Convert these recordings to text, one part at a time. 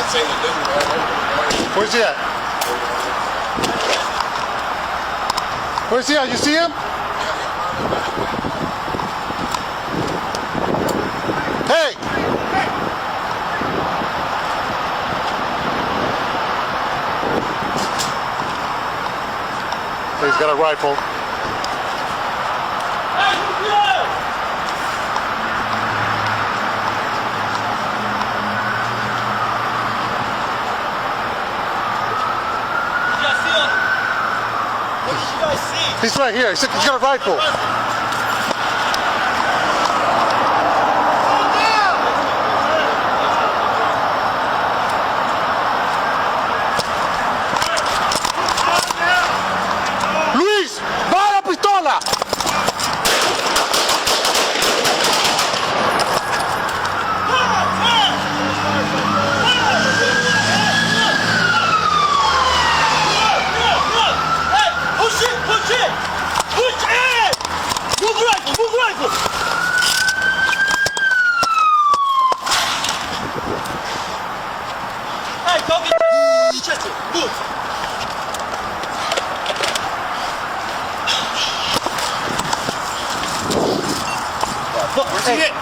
Where's he at? Where's he at? You see him? Hey! He's got a rifle. He's right here. He's got a rifle. Luis, va la pistola.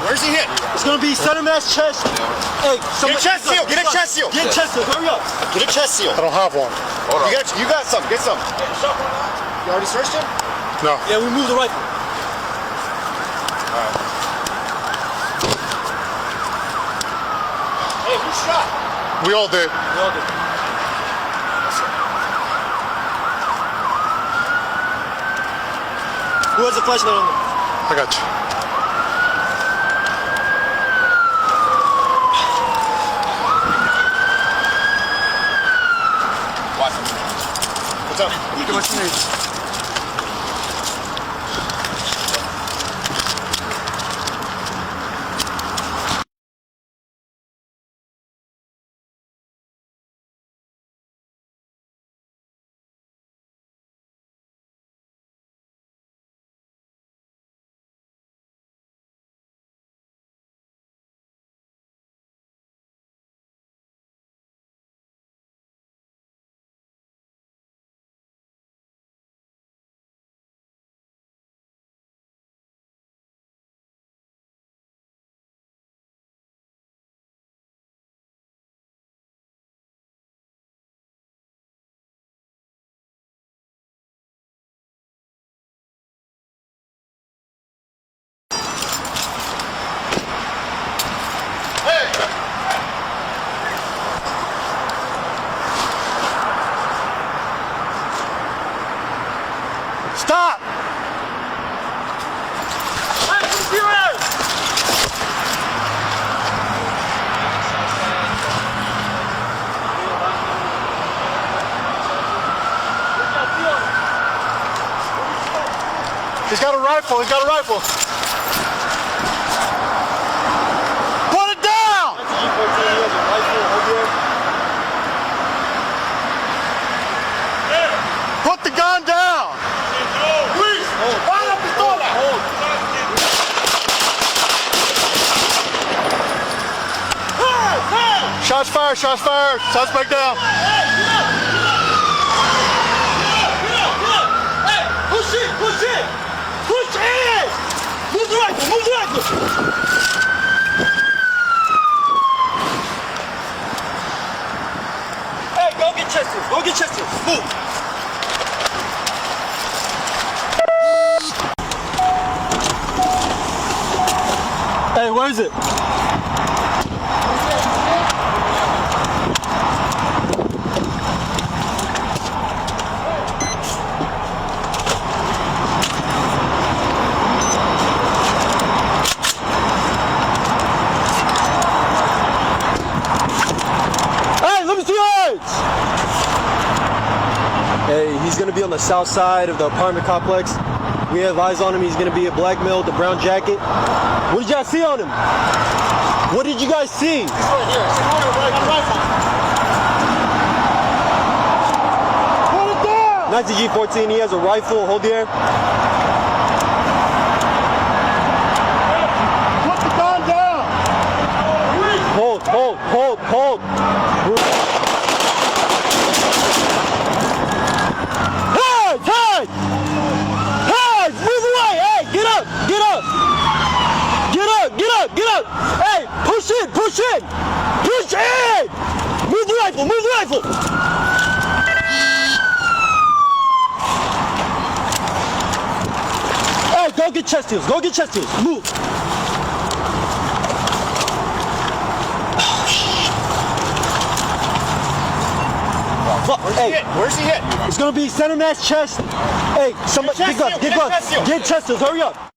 Where's he hit? It's gonna be center mass chest. Hey, get a chest seal. Get a chest seal. Get a chest seal. Hurry up. Get a chest seal. I don't have one. Hold on. You got some. Get some. You already searched him? No. Yeah, we moved the rifle. All right. Hey, who shot? We all did. We all did. Who has a flashlight on them? I got you. What's up? What you need? Stop! He's got a rifle. He's got a rifle. Put it down! Put the gun down! Shots fired, shots fired. Suspect down. Push it, push it! Push it! Move the rifle, move the rifle! Hey, go get Chester, go get Chester. Move. Hey, where is it? Hey, he's gonna be on the south side of the apartment complex. We have eyes on him. He's gonna be a black male with a brown jacket. What did y'all see on him? What did you guys see? He's right here. Put it down! 19G14, he has a rifle. Hold the air. Put the gun down! Hold. rifle! Move the rifle! Hey, go get chest heals. Go get chest heals. Move. Hey, Where's he hit? it's gonna be center mass chest. Hey, somebody, get gloves. Get gloves. Get chest heals. Hurry up.